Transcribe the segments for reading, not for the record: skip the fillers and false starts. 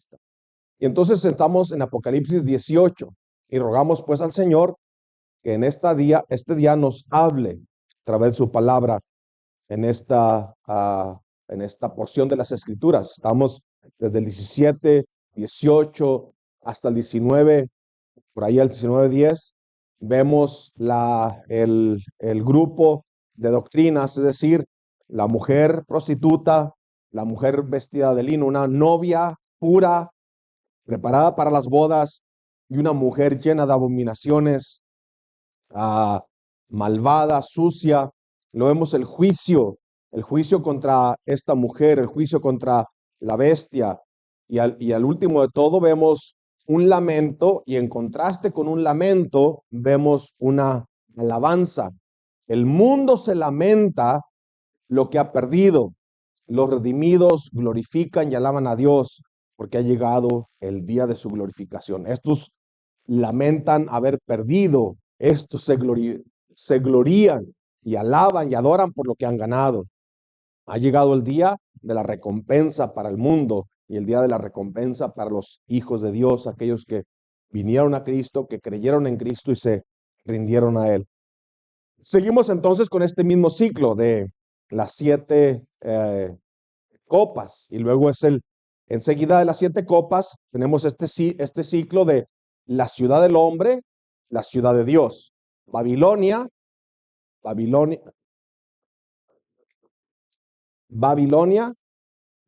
Anticristo. Y entonces estamos en Apocalipsis 18 y rogamos pues al Señor que en este día nos hable a través de su palabra en esta porción de las Escrituras. Estamos desde el 17, 18 hasta el 19, por ahí el 19:10. Vemos el grupo de doctrinas, es decir, la mujer prostituta, la mujer vestida de lino, una novia pura, preparada para las bodas, y una mujer llena de abominaciones, malvada, sucia. Lo vemos el juicio contra esta mujer, el juicio contra la bestia, y al último de todo vemos un lamento, y en contraste con un lamento vemos una alabanza. El mundo se lamenta lo que ha perdido. Los redimidos glorifican y alaban a Dios porque ha llegado el día de su glorificación. Estos lamentan haber perdido, estos se glorían y alaban y adoran por lo que han ganado. Ha llegado el día de la recompensa para el mundo y el día de la recompensa para los hijos de Dios, aquellos que vinieron a Cristo, que creyeron en Cristo y se rindieron a Él. Seguimos entonces con este mismo ciclo de las 7 copas, y luego enseguida de las 7 copas tenemos este ciclo de la ciudad del hombre, la ciudad de Dios, Babilonia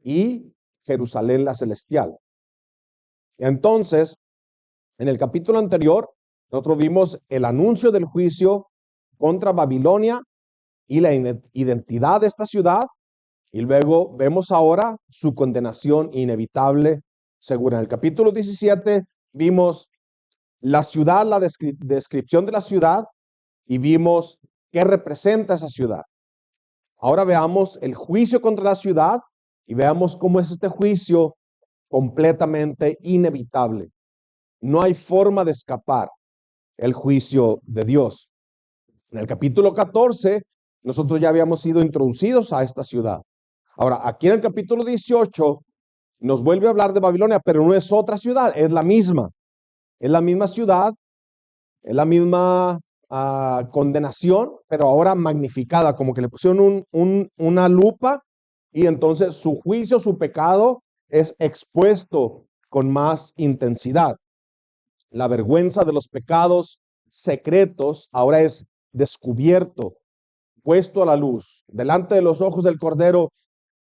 y Jerusalén la celestial. Entonces, en el capítulo anterior, nosotros vimos el anuncio del juicio contra Babilonia y la identidad de esta ciudad, y luego vemos ahora su condenación inevitable, según en el capítulo 17 vimos la ciudad, la descripción de la ciudad, y vimos qué representa esa ciudad. Ahora veamos el juicio contra la ciudad y veamos cómo es este juicio completamente inevitable. No hay forma de escapar el juicio de Dios. En el capítulo 14, nosotros ya habíamos sido introducidos a esta ciudad. Ahora, aquí en el capítulo 18, nos vuelve a hablar de Babilonia, pero no es otra ciudad, es la misma. Es la misma ciudad, es la misma condenación, pero ahora magnificada, como que le pusieron una lupa, y entonces su juicio, su pecado es expuesto con más intensidad. La vergüenza de los pecados secretos ahora es descubierto, puesto a la luz. Delante de los ojos del Cordero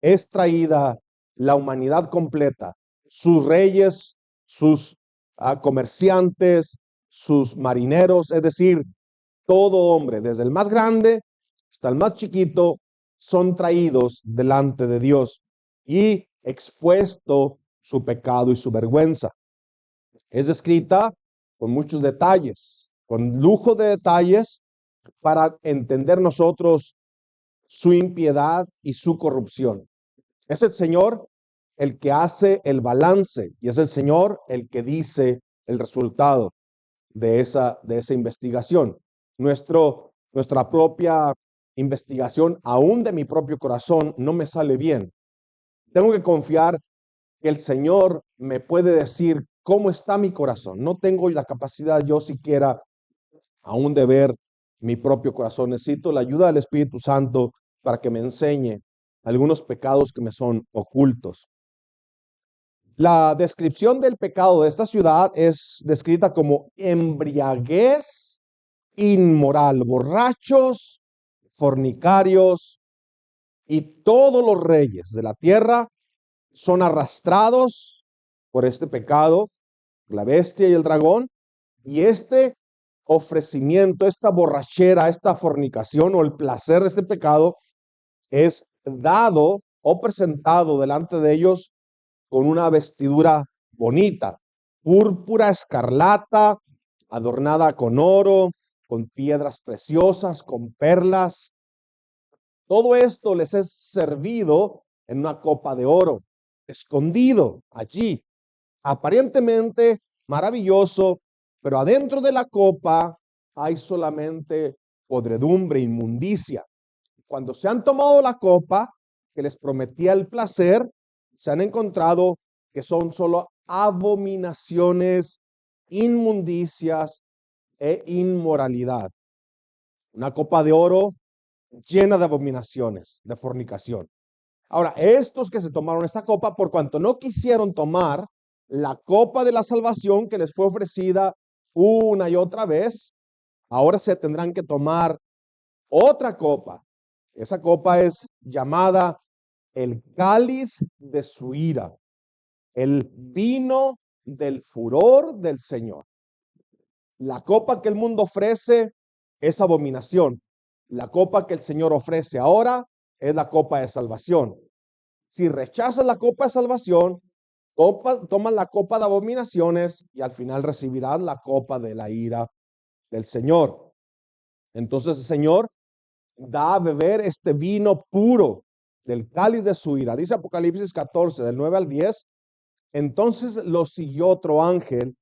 es traída la humanidad completa, sus reyes, sus comerciantes, sus marineros, es decir, todo hombre, desde el más grande hasta el más chiquito, son traídos delante de Dios y expuesto su pecado y su vergüenza. Es descrita con muchos detalles, con lujo de detalles, para entender nosotros su impiedad y su corrupción. Es el Señor el que hace el balance, y es el Señor el que dice el resultado de esa investigación. Nuestra propia investigación, aún de mi propio corazón, no me sale bien. Tengo que confiar que el Señor me puede decir cómo está mi corazón. No tengo la capacidad yo siquiera aún de ver mi propio corazón. Necesito la ayuda del Espíritu Santo para que me enseñe algunos pecados que me son ocultos. La descripción del pecado de esta ciudad es descrita como embriaguez inmoral, borrachos, fornicarios, y todos los reyes de la tierra son arrastrados por este pecado, la bestia y el dragón, y este ofrecimiento, esta borrachera, esta fornicación o el placer de este pecado es dado o presentado delante de ellos con una vestidura bonita, púrpura, escarlata, adornada con oro, con piedras preciosas, con perlas. Todo esto les es servido en una copa de oro, escondido allí, aparentemente maravilloso, pero adentro de la copa hay solamente podredumbre, inmundicia. Cuando se han tomado la copa que les prometía el placer, se han encontrado que son solo abominaciones, inmundicias e inmoralidad. Una copa de oro llena de abominaciones, de fornicación. Ahora, estos que se tomaron esta copa, por cuanto no quisieron tomar la copa de la salvación que les fue ofrecida una y otra vez, ahora se tendrán que tomar otra copa. Esa copa es llamada el cáliz de su ira, el vino del furor del Señor. La copa que el mundo ofrece es abominación. La copa que el Señor ofrece ahora es la copa de salvación. Si rechazas la copa de salvación, tomas la copa de abominaciones y al final recibirás la copa de la ira del Señor. Entonces el Señor da a beber este vino puro del cáliz de su ira. Dice Apocalipsis 14, del 9 al 10. Entonces lo siguió otro ángel,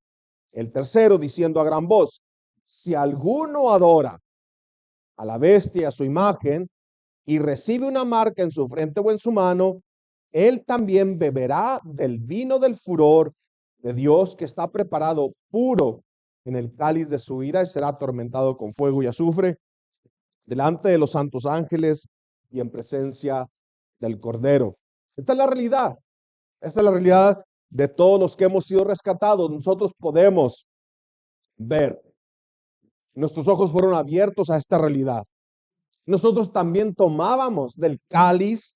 el tercero, diciendo a gran voz: si alguno adora a la bestia, a su imagen, y recibe una marca en su frente o en su mano, él también beberá del vino del furor de Dios, que está preparado puro en el cáliz de su ira, y será atormentado con fuego y azufre delante de los santos ángeles y en presencia del Cordero. Esta es la realidad. Esta es la realidad de todos los que hemos sido rescatados. Nosotros podemos ver. Nuestros ojos fueron abiertos a esta realidad. Nosotros también tomábamos del cáliz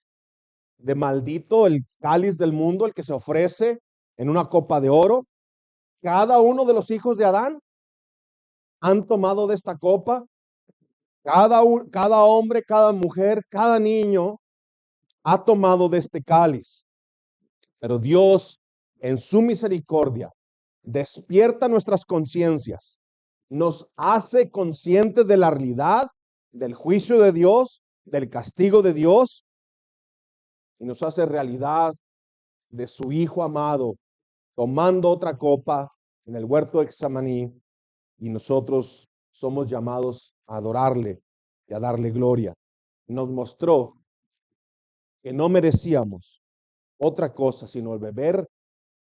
de maldito, el cáliz del mundo, el que se ofrece en una copa de oro. Cada uno de los hijos de Adán han tomado de esta copa. Cada hombre, cada mujer, cada niño ha tomado de este cáliz. Pero Dios, en su misericordia, despierta nuestras conciencias, nos hace conscientes de la realidad del juicio de Dios, del castigo de Dios, y nos hace realidad de su Hijo amado, tomando otra copa en el huerto de Getsemaní, y nosotros somos llamados a adorarle y a darle gloria. Nos mostró que no merecíamos otra cosa sino el beber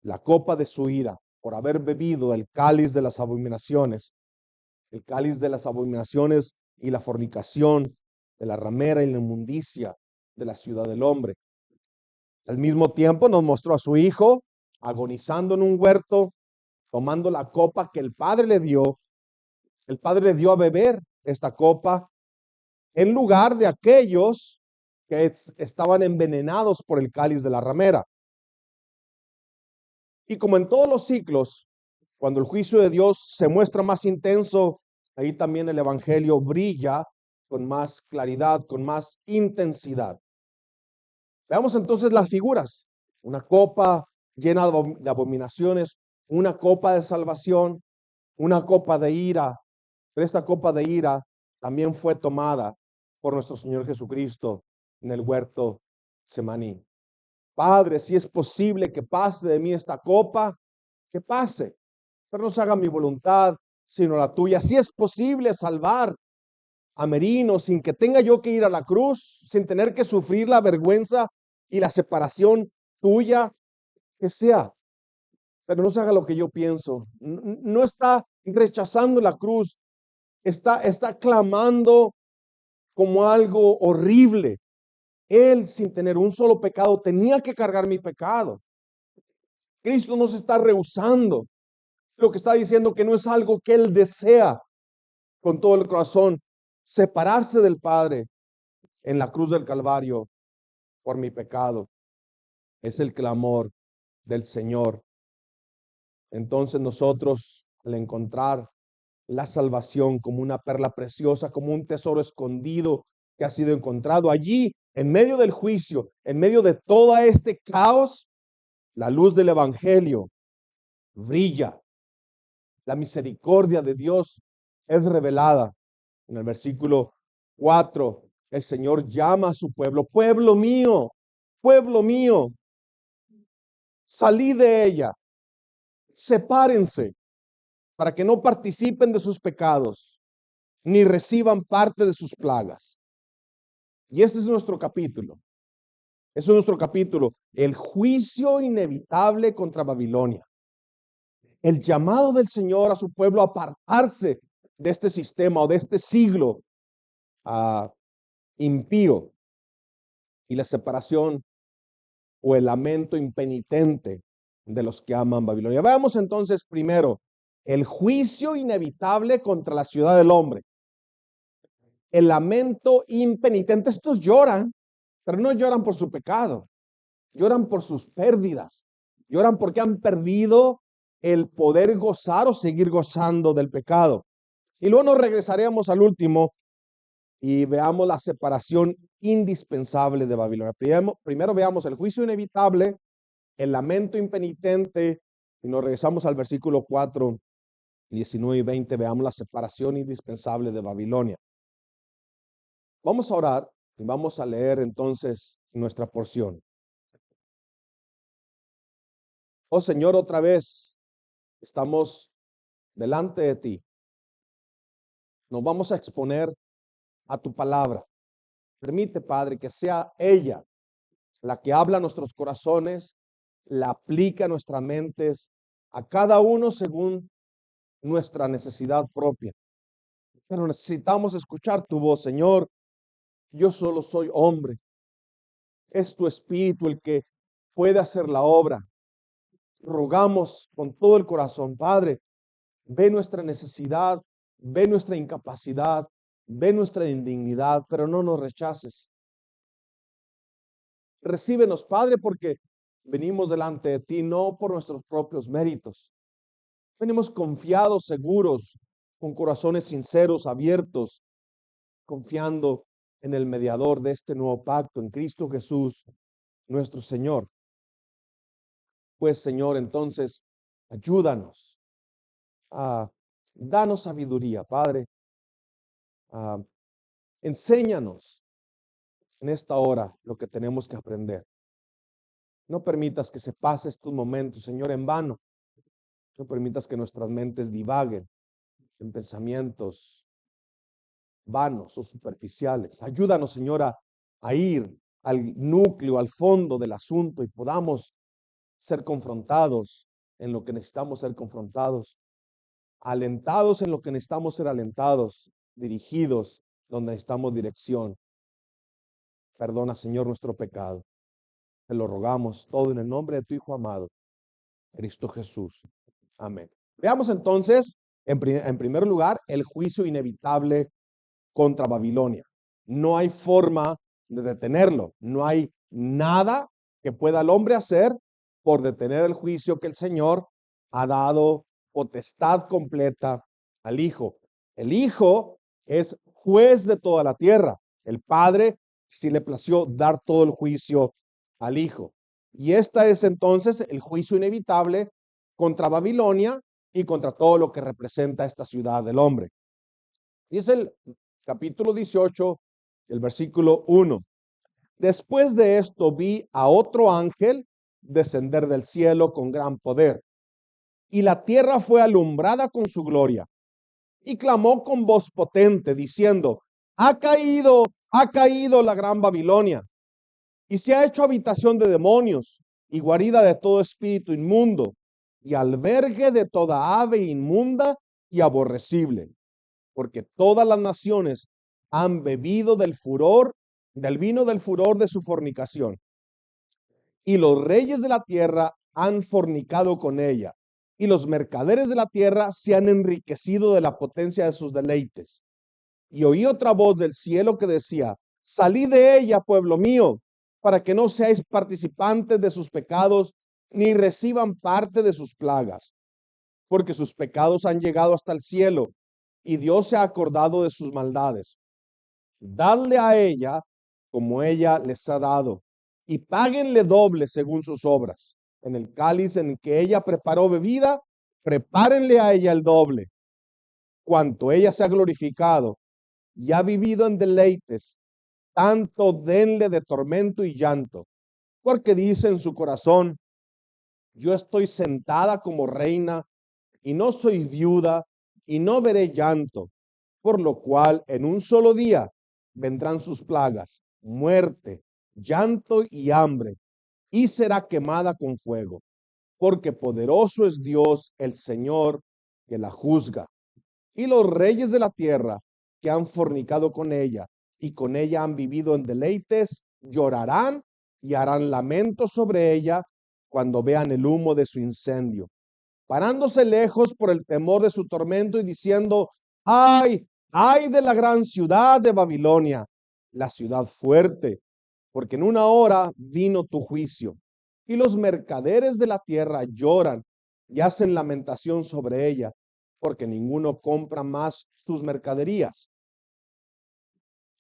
la copa de su ira, por haber bebido el cáliz de las abominaciones, el cáliz de las abominaciones y la fornicación, de la ramera y la inmundicia de la ciudad del hombre. Al mismo tiempo nos mostró a su Hijo agonizando en un huerto, tomando la copa que el Padre le dio. El Padre le dio a beber esta copa en lugar de aquellos que estaban envenenados por el cáliz de la ramera. Y como en todos los ciclos, cuando el juicio de Dios se muestra más intenso, ahí también el evangelio brilla con más claridad, con más intensidad. Veamos entonces las figuras. Una copa llena de abominaciones, una copa de salvación, una copa de ira. Pero esta copa de ira también fue tomada por nuestro Señor Jesucristo en el huerto Getsemaní. Padre, si es posible que pase de mí esta copa, que pase, pero no se haga mi voluntad, sino la tuya. Si es posible salvar a Merino sin que tenga yo que ir a la cruz, sin tener que sufrir la vergüenza y la separación tuya, que sea, pero no se haga lo que yo pienso. No está rechazando la cruz, está clamando como algo horrible. Él, sin tener un solo pecado, tenía que cargar mi pecado. Cristo no se está rehusando. Lo que está diciendo que no es algo que él desea con todo el corazón, separarse del Padre en la cruz del Calvario por mi pecado. Es el clamor del Señor. Entonces nosotros, al encontrar la salvación como una perla preciosa, como un tesoro escondido que ha sido encontrado allí, en medio del juicio, en medio de todo este caos, la luz del evangelio brilla. La misericordia de Dios es revelada. En el versículo 4, el Señor llama a su pueblo: pueblo mío, salí de ella, sepárense para que no participen de sus pecados, ni reciban parte de sus plagas. Y ese es nuestro capítulo. Eso es nuestro capítulo. El juicio inevitable contra Babilonia. El llamado del Señor a su pueblo a apartarse de este sistema o de este siglo impío, y la separación o el lamento impenitente de los que aman Babilonia. Veamos entonces primero el juicio inevitable contra la ciudad del hombre. El lamento impenitente. Estos lloran, pero no lloran por su pecado. Lloran por sus pérdidas. Lloran porque han perdido el poder gozar o seguir gozando del pecado. Y luego nos regresaremos al último y veamos la separación indispensable de Babilonia. Primero veamos el juicio inevitable, el lamento impenitente, y nos regresamos al versículo 4, 19 y 20, veamos la separación indispensable de Babilonia. Vamos a orar y vamos a leer entonces nuestra porción. Oh Señor, otra vez estamos delante de ti. Nos vamos a exponer a tu palabra. Permite, Padre, que sea ella la que habla a nuestros corazones, la aplica a nuestras mentes, a cada uno según nuestra necesidad propia. Pero necesitamos escuchar tu voz, Señor. Yo solo soy hombre. Es tu Espíritu el que puede hacer la obra. Rogamos con todo el corazón, Padre, ve nuestra necesidad, ve nuestra incapacidad, ve nuestra indignidad, pero no nos rechaces. Recíbenos, Padre, porque venimos delante de ti no por nuestros propios méritos. Venimos confiados, seguros, con corazones sinceros, abiertos, confiando en el mediador de este nuevo pacto, en Cristo Jesús, nuestro Señor. Pues, Señor, entonces, ayúdanos, danos sabiduría, Padre. Enséñanos en esta hora lo que tenemos que aprender. No permitas que se pase estos momentos, Señor, en vano. No permitas que nuestras mentes divaguen en pensamientos vanos o superficiales. Ayúdanos, Señor, a ir al núcleo, al fondo del asunto y podamos ser confrontados en lo que necesitamos ser confrontados, alentados en lo que necesitamos ser alentados, dirigidos donde necesitamos dirección. Perdona, Señor, nuestro pecado. Te lo rogamos todo en el nombre de tu Hijo amado, Cristo Jesús. Amén. Veamos entonces, en primer lugar, el juicio inevitable contra Babilonia. No hay forma de detenerlo. No hay nada que pueda el hombre hacer por detener el juicio que el Señor ha dado potestad completa al Hijo. El Hijo es juez de toda la tierra. El Padre sí le plació dar todo el juicio al Hijo. Y esta es entonces el juicio inevitable contra Babilonia y contra todo lo que representa esta ciudad del hombre. Y es el capítulo 18, el versículo 1. Después de esto vi a otro ángel descender del cielo con gran poder, y la tierra fue alumbrada con su gloria. Y clamó con voz potente, diciendo: ha caído la gran Babilonia, y se ha hecho habitación de demonios, y guarida de todo espíritu inmundo, y albergue de toda ave inmunda y aborrecible, porque todas las naciones han bebido del vino del furor de su fornicación. Y los reyes de la tierra han fornicado con ella, y los mercaderes de la tierra se han enriquecido de la potencia de sus deleites. Y oí otra voz del cielo que decía: salid de ella, pueblo mío, para que no seáis participantes de sus pecados, ni reciban parte de sus plagas, porque sus pecados han llegado hasta el cielo, y Dios se ha acordado de sus maldades. Dadle a ella como ella les ha dado, y páguenle doble según sus obras. En el cáliz en que ella preparó bebida, prepárenle a ella el doble. Cuanto ella se ha glorificado y ha vivido en deleites, tanto denle de tormento y llanto, porque dice en su corazón: yo estoy sentada como reina, y no soy viuda, y no veré llanto, por lo cual en un solo día vendrán sus plagas, muerte, llanto y hambre, y será quemada con fuego, porque poderoso es Dios el Señor que la juzga. Y los reyes de la tierra que han fornicado con ella y con ella han vivido en deleites, llorarán y harán lamento sobre ella cuando vean el humo de su incendio, parándose lejos por el temor de su tormento y diciendo: ay, ay de la gran ciudad de Babilonia, la ciudad fuerte, porque en una hora vino tu juicio. Y los mercaderes de la tierra lloran y hacen lamentación sobre ella, porque ninguno compra más sus mercaderías.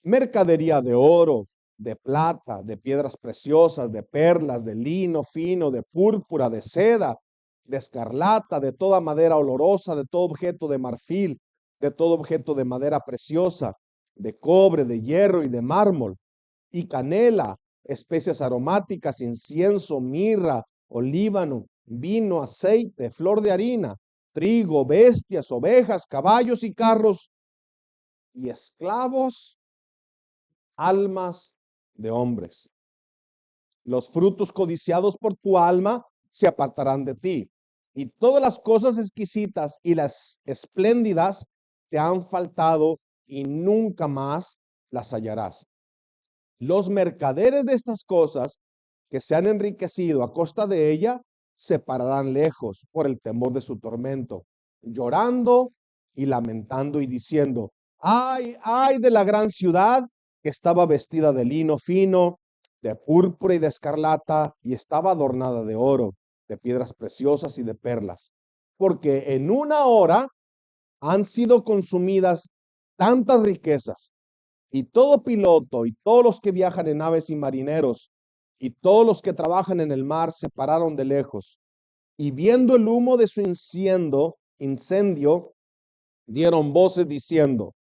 Mercadería de oro, de plata, de piedras preciosas, de perlas, de lino fino, de púrpura, de seda, de escarlata, de toda madera olorosa, de todo objeto de marfil, de todo objeto de madera preciosa, de cobre, de hierro y de mármol, y canela, especias aromáticas, incienso, mirra, olíbano, vino, aceite, flor de harina, trigo, bestias, ovejas, caballos y carros, y esclavos, almas de hombres. Los frutos codiciados por tu alma se apartarán de ti, y todas las cosas exquisitas y las espléndidas te han faltado y nunca más las hallarás. Los mercaderes de estas cosas que se han enriquecido a costa de ella se pararán lejos por el temor de su tormento, llorando y lamentando y diciendo: ay, ay de la gran ciudad que estaba vestida de lino fino, de púrpura y de escarlata, y estaba adornada de oro, de piedras preciosas y de perlas, porque en una hora han sido consumidas tantas riquezas, y todo piloto y todos los que viajan en naves y marineros y todos los que trabajan en el mar se pararon de lejos, y viendo el humo de su incendio, dieron voces diciendo: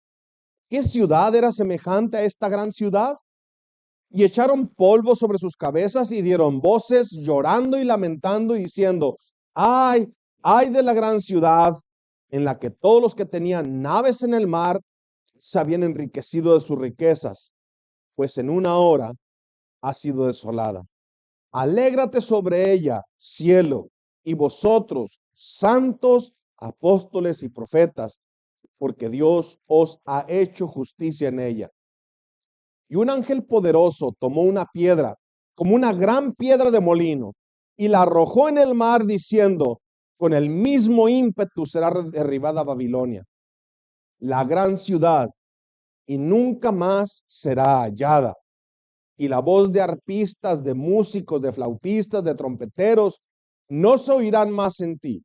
¿qué ciudad era semejante a esta gran ciudad? Y echaron polvo sobre sus cabezas y dieron voces llorando y lamentando y diciendo: ay, ay de la gran ciudad, en la que todos los que tenían naves en el mar se habían enriquecido de sus riquezas, pues en una hora ha sido desolada. Alégrate sobre ella, cielo, y vosotros, santos, apóstoles y profetas, porque Dios os ha hecho justicia en ella. Y un ángel poderoso tomó una piedra, como una gran piedra de molino, y la arrojó en el mar, diciendo: con el mismo ímpetu será derribada Babilonia, la gran ciudad, y nunca más será hallada. Y la voz de arpistas, de músicos, de flautistas, de trompeteros, no se oirán más en ti,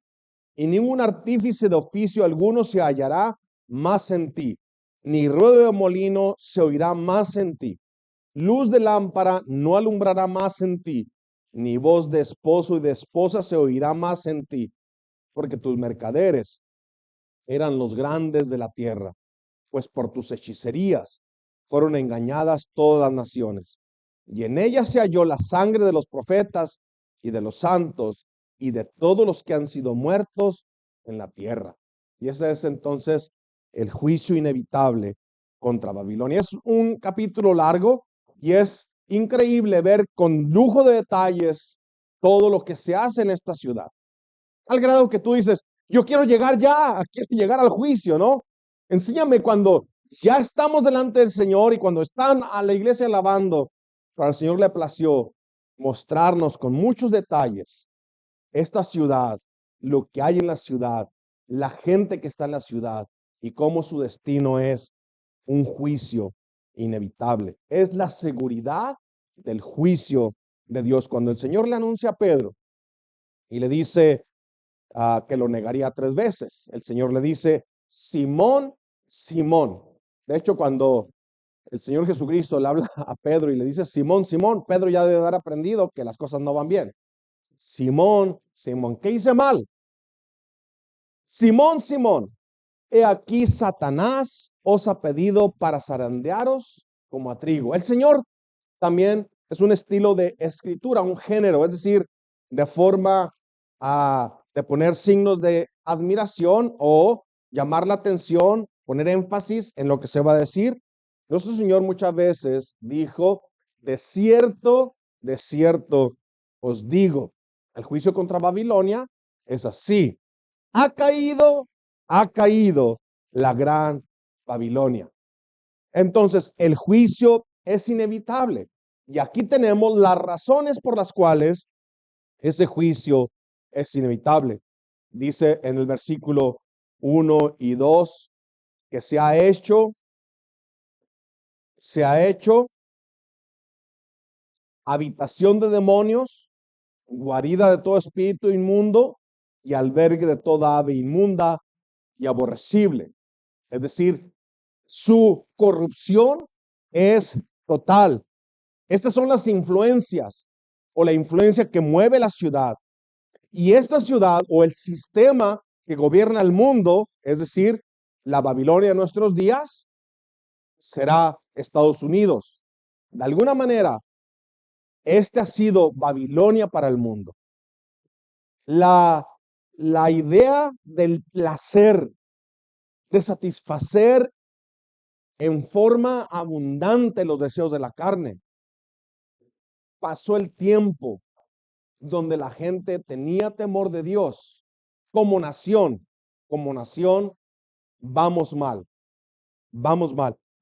y ningún artífice de oficio alguno se hallará más en ti, ni ruedo de molino se oirá más en ti. Luz de lámpara no alumbrará más en ti, ni voz de esposo y de esposa se oirá más en ti, porque tus mercaderes eran los grandes de la tierra, pues por tus hechicerías fueron engañadas todas las naciones. Y en ella se halló la sangre de los profetas y de los santos y de todos los que han sido muertos en la tierra. Y ese es entonces el juicio inevitable contra Babilonia. Es un capítulo largo y es increíble ver con lujo de detalles todo lo que se hace en esta ciudad. Al grado que tú dices: yo quiero llegar ya, quiero llegar al juicio, ¿no? Enséñame cuando ya estamos delante del Señor y cuando están a la iglesia alabando, pero al Señor le plació mostrarnos con muchos detalles esta ciudad, lo que hay en la ciudad, la gente que está en la ciudad y cómo su destino es un juicio inevitable. Es la seguridad del juicio de Dios. Cuando el Señor le anuncia a Pedro y le dice que lo negaría 3 veces, el Señor le dice: Simón, Simón. De hecho, cuando el Señor Jesucristo le habla a Pedro y le dice: Simón, Simón, Pedro ya debe haber aprendido que las cosas no van bien. Simón, Simón, ¿qué hice mal? Simón, Simón, he aquí Satanás os ha pedido para zarandearos como a trigo. El Señor también es un estilo de escritura, un género, es decir, de forma de poner signos de admiración o llamar la atención, poner énfasis en lo que se va a decir. Nuestro Señor muchas veces dijo de cierto os digo. El juicio contra Babilonia es así. Ha caído la gran Babilonia. Entonces, el juicio es inevitable. Y aquí tenemos las razones por las cuales ese juicio es inevitable. Dice en el versículo 1 y 2 que se ha hecho habitación de demonios, guarida de todo espíritu inmundo y albergue de toda ave inmunda y aborrecible. Es decir, su corrupción es total. Estas son las influencias o la influencia que mueve la ciudad. Y esta ciudad o el sistema que gobierna el mundo, es decir, la Babilonia de nuestros días, será Estados Unidos. De alguna manera, este ha sido Babilonia para el mundo. La idea del placer, de satisfacer en forma abundante los deseos de la carne. Pasó el tiempo donde la gente tenía temor de Dios. Como nación, vamos mal.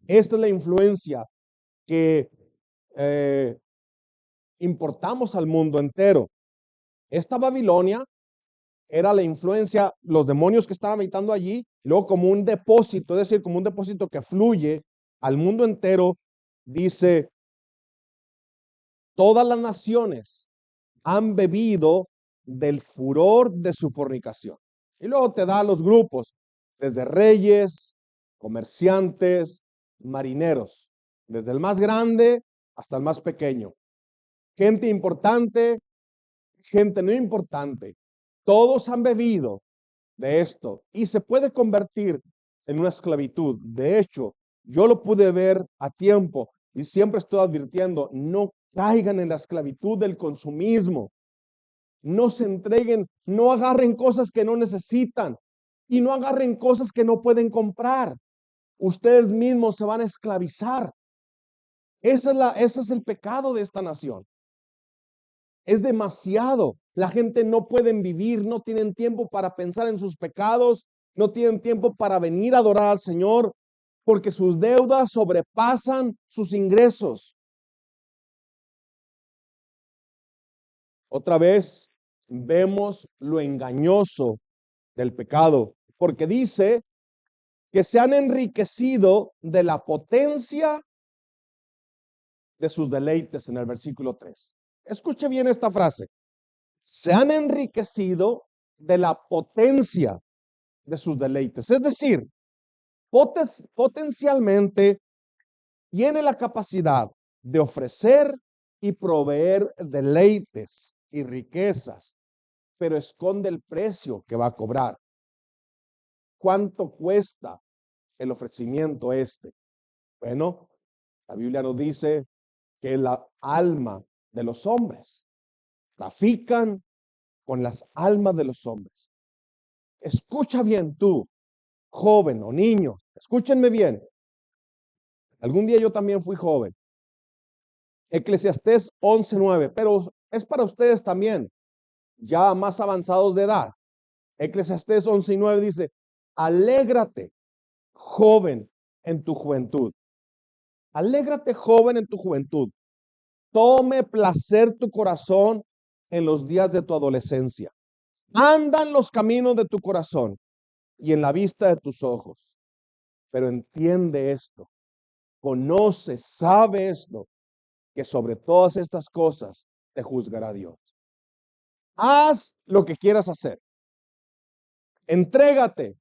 Esta es la influencia que importamos al mundo entero. Esta Babilonia era la influencia, los demonios que estaban habitando allí, luego como un depósito, es decir, como un depósito que fluye al mundo entero. Dice, todas las naciones han bebido del furor de su fornicación. Y luego te da los grupos, desde reyes, comerciantes, marineros, desde el más grande hasta el más pequeño. Gente importante, gente no importante. Todos han bebido de esto y se puede convertir en una esclavitud. De hecho, yo lo pude ver a tiempo y siempre estoy advirtiendo, no caigan en la esclavitud del consumismo. No se entreguen, no agarren cosas que no necesitan y no agarren cosas que no pueden comprar. Ustedes mismos se van a esclavizar. Ese es el pecado de esta nación. Es demasiado. La gente no puede vivir, no tienen tiempo para pensar en sus pecados, no tienen tiempo para venir a adorar al Señor, porque sus deudas sobrepasan sus ingresos. Otra vez vemos lo engañoso del pecado, porque dice que se han enriquecido de la potencia de sus deleites en el versículo 3. Escuche bien esta frase. Se han enriquecido de la potencia de sus deleites. Es decir, potencialmente tiene la capacidad de ofrecer y proveer deleites y riquezas, pero esconde el precio que va a cobrar. ¿Cuánto cuesta el ofrecimiento este? Bueno, la Biblia nos dice que la alma de los hombres trafican con las almas de los hombres. Escucha bien tú, joven o niño, escúchenme bien. Algún día yo también fui joven. Eclesiastés 11:9, pero es para ustedes también, ya más avanzados de edad. Eclesiastés 11:9 dice, alégrate, joven, en tu juventud. Alégrate, joven, en tu juventud. Tome placer tu corazón en los días de tu adolescencia. Anda en los caminos de tu corazón y en la vista de tus ojos. Pero entiende esto, conoce, sabe esto, que sobre todas estas cosas te juzgará Dios. Haz lo que quieras hacer. Entrégate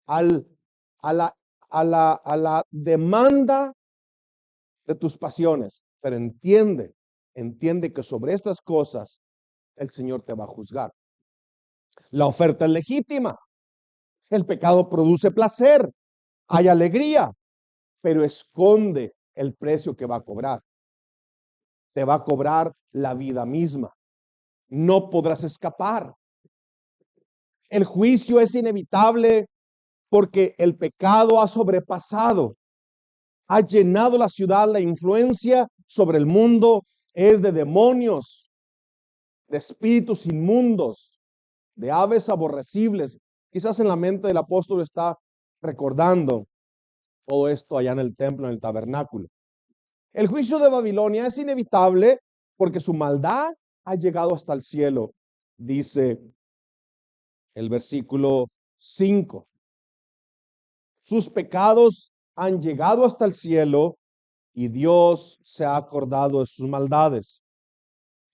a la demanda de tus pasiones, pero entiende que sobre estas cosas el Señor te va a juzgar. La oferta es legítima. El pecado produce placer, hay alegría, pero esconde el precio que va a cobrar. Te va a cobrar la vida misma. No podrás escapar. El juicio es inevitable porque el pecado ha sobrepasado, ha llenado la ciudad, la influencia sobre el mundo es de demonios, de espíritus inmundos, de aves aborrecibles. Quizás en la mente del apóstol está recordando todo esto allá en el templo, en el tabernáculo. El juicio de Babilonia es inevitable porque su maldad ha llegado hasta el cielo, dice el versículo 5. Sus pecados han llegado hasta el cielo y Dios se ha acordado de sus maldades.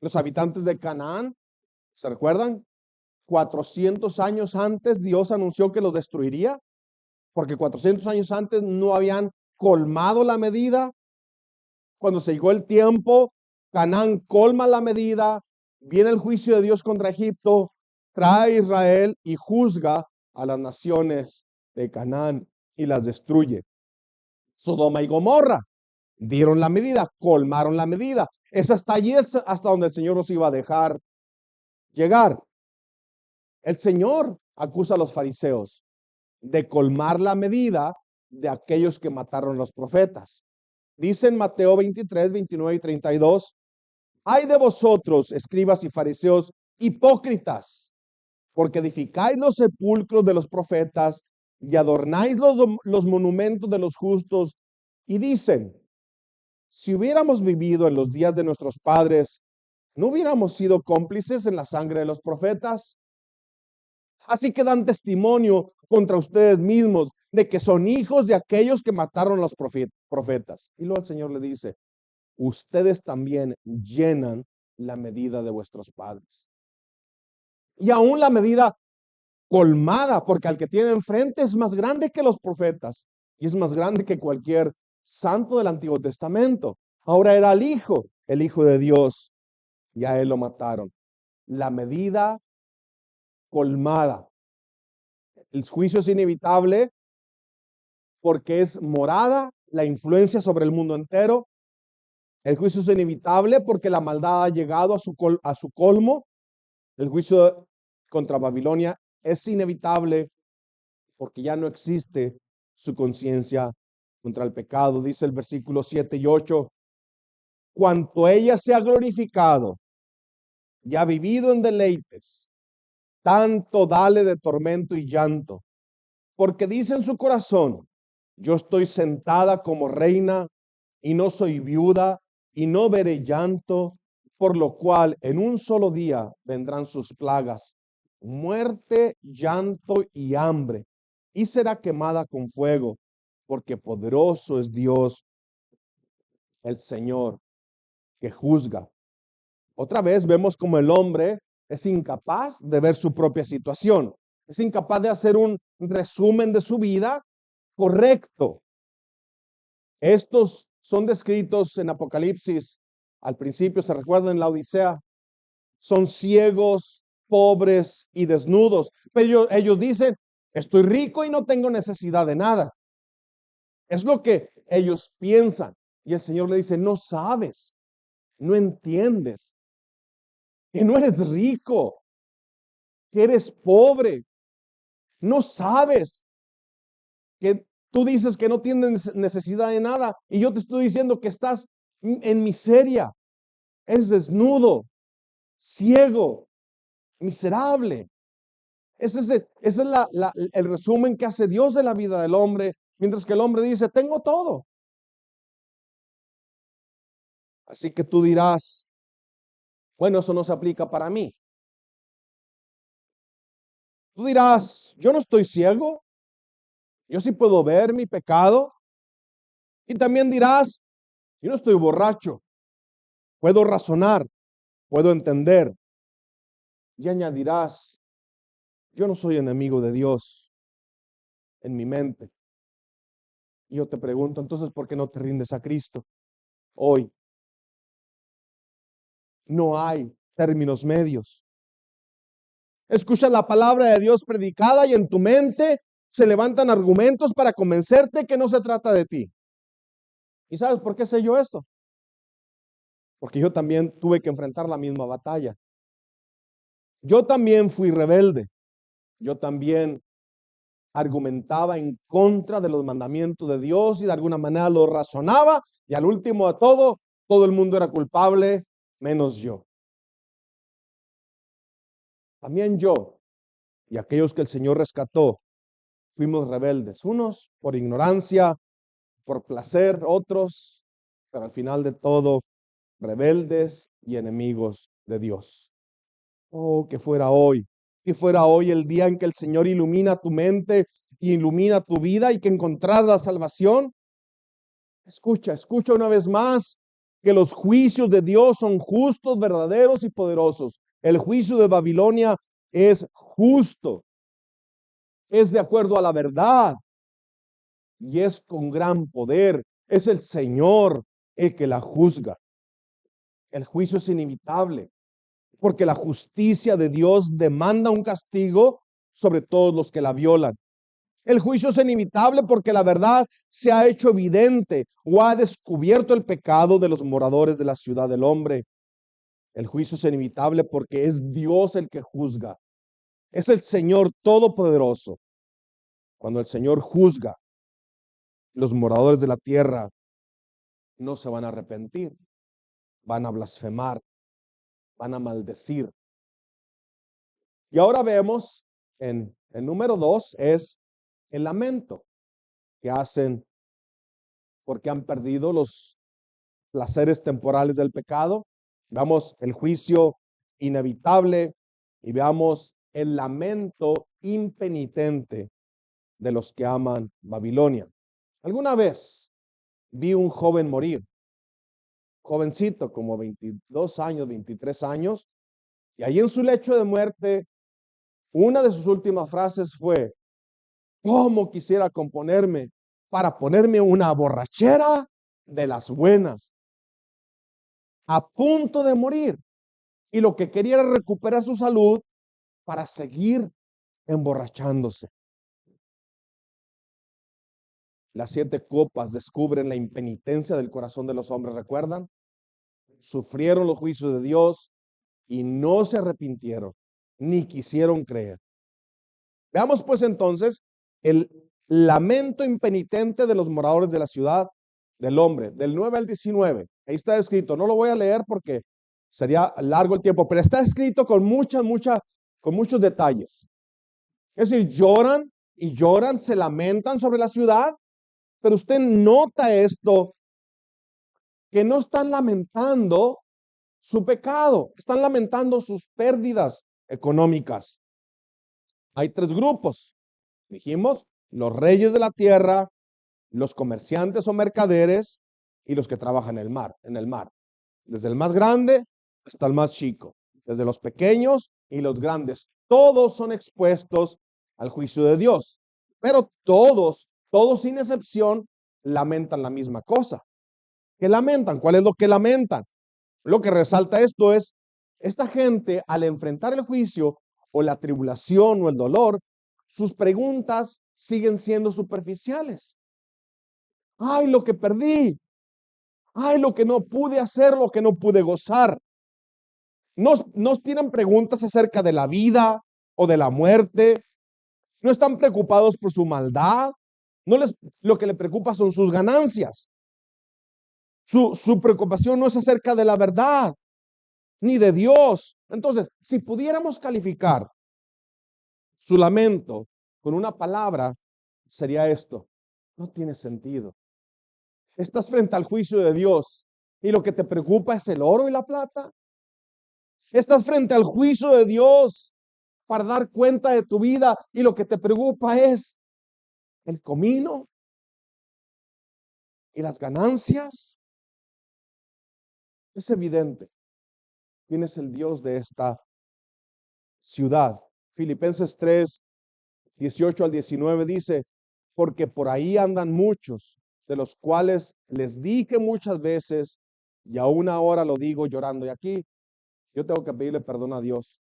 Los habitantes de Canaán, ¿se recuerdan? 400 años antes Dios anunció que los destruiría, porque 400 años antes no habían colmado la medida. Cuando se llegó el tiempo, Canaán colma la medida, viene el juicio de Dios contra Egipto, trae a Israel y juzga a las naciones de Canaán y las destruye. Sodoma y Gomorra dieron la medida, colmaron la medida. Es hasta allí, hasta donde el Señor los iba a dejar llegar. El Señor acusa a los fariseos de colmar la medida de aquellos que mataron a los profetas. Dice en Mateo 23, 29 y 32, ay de vosotros, escribas y fariseos, hipócritas, porque edificáis los sepulcros de los profetas y adornáis los monumentos de los justos, y dicen, si hubiéramos vivido en los días de nuestros padres, ¿no hubiéramos sido cómplices en la sangre de los profetas? Así que dan testimonio contra ustedes mismos de que son hijos de aquellos que mataron a los profetas. Y luego el Señor le dice, ustedes también llenan la medida de vuestros padres. Y aún la medida colmada, porque al que tiene enfrente es más grande que los profetas y es más grande que cualquier santo del Antiguo Testamento. Ahora era el Hijo de Dios, y a él lo mataron. La medida colmada. El juicio es inevitable porque es morada la influencia sobre el mundo entero. El juicio es inevitable porque la maldad ha llegado a su colmo. El juicio contra Babilonia es inevitable porque ya no existe su conciencia contra el pecado. Dice el versículo 7 y 8, cuanto ella se ha glorificado y ha vivido en deleites, tanto dale de tormento y llanto, porque dice en su corazón, yo estoy sentada como reina y no soy viuda y no veré llanto, por lo cual en un solo día vendrán sus plagas, muerte, llanto y hambre, y será quemada con fuego, porque poderoso es Dios, el Señor, que juzga. Otra vez vemos como el hombre es incapaz de ver su propia situación, es incapaz de hacer un resumen de su vida correcto. Estos son descritos en Apocalipsis. Al principio, se recuerdan en la Odisea, son ciegos, pobres y desnudos. Pero ellos dicen, estoy rico y no tengo necesidad de nada. Es lo que ellos piensan. Y el Señor le dice, no sabes, no entiendes, que no eres rico, que eres pobre. No sabes que tú dices que no tienes necesidad de nada y yo te estoy diciendo que estás en miseria, es desnudo, ciego, miserable. Ese es el resumen que hace Dios de la vida del hombre, mientras que el hombre dice, tengo todo. Así que tú dirás, bueno, eso no se aplica para mí. Tú dirás, yo no estoy ciego, yo sí puedo ver mi pecado. Y también dirás, yo no estoy borracho, puedo razonar, puedo entender. Y añadirás, yo no soy enemigo de Dios en mi mente. Y yo te pregunto, entonces, ¿por qué no te rindes a Cristo hoy? No hay términos medios. Escuchas la palabra de Dios predicada y en tu mente se levantan argumentos para convencerte que no se trata de ti. ¿Y sabes por qué sé yo esto? Porque yo también tuve que enfrentar la misma batalla. Yo también fui rebelde. Yo también argumentaba en contra de los mandamientos de Dios y de alguna manera lo razonaba y al último de todo Todo el mundo era culpable, menos yo. También yo y aquellos que el Señor rescató fuimos rebeldes, unos por ignorancia, por placer, otros, pero al final de todo, rebeldes y enemigos de Dios. Oh, que fuera hoy el día en que el Señor ilumina tu mente y ilumina tu vida y que encontrarás la salvación. Escucha una vez más que los juicios de Dios son justos, verdaderos y poderosos. El juicio de Babilonia es justo, es de acuerdo a la verdad y es con gran poder. Es el Señor el que la juzga. El juicio es inevitable porque la justicia de Dios demanda un castigo sobre todos los que la violan. El juicio es inevitable porque la verdad se ha hecho evidente o ha descubierto el pecado de los moradores de la ciudad del hombre. El juicio es inevitable porque es Dios el que juzga. Es el Señor todopoderoso. Cuando el Señor juzga, los moradores de la tierra no se van a arrepentir, van a blasfemar, van a maldecir. Y ahora vemos en el número 2 es el lamento que hacen porque han perdido los placeres temporales del pecado. Veamos el juicio inevitable y veamos el lamento impenitente de los que aman Babilonia. Alguna vez vi un joven morir, jovencito, como 22 años, 23 años, y ahí en su lecho de muerte, una de sus últimas frases fue: ¿cómo quisiera componerme para ponerme una borrachera de las buenas? A punto de morir. Y lo que quería era recuperar su salud para seguir emborrachándose. Las 7 copas descubren la impenitencia del corazón de los hombres, ¿recuerdan? Sufrieron los juicios de Dios y no se arrepintieron, ni quisieron creer. Veamos pues entonces el lamento impenitente de los moradores de la ciudad del hombre, del 9 al 19. Ahí está escrito, no lo voy a leer porque sería largo el tiempo, pero está escrito con muchos detalles. Es decir, lloran y lloran, se lamentan sobre la ciudad, pero usted nota esto, que no están lamentando su pecado, están lamentando sus pérdidas económicas. Hay 3 grupos, dijimos, los reyes de la tierra, los comerciantes o mercaderes y los que trabajan en el mar. Desde el más grande hasta el más chico, desde los pequeños y los grandes, todos son expuestos al juicio de Dios, pero todos sin excepción, lamentan la misma cosa. ¿Qué lamentan? ¿Cuál es lo que lamentan? Lo que resalta esto es, esta gente al enfrentar el juicio o la tribulación o el dolor, sus preguntas siguen siendo superficiales. Ay, lo que perdí. Ay, lo que no pude hacer, lo que no pude gozar. No tienen preguntas acerca de la vida o de la muerte. No están preocupados por su maldad. Lo que le preocupa son sus ganancias. Su preocupación no es acerca de la verdad, ni de Dios. Entonces, si pudiéramos calificar su lamento con una palabra, sería esto: no tiene sentido. Estás frente al juicio de Dios y lo que te preocupa es el oro y la plata. Estás frente al juicio de Dios para dar cuenta de tu vida y lo que te preocupa es el comino y las ganancias. Es evidente quién es el Dios de esta ciudad. Filipenses 3, 18 al 19 dice: porque por ahí andan muchos, de los cuales les dije muchas veces, y aún ahora lo digo llorando. Y aquí yo tengo que pedirle perdón a Dios.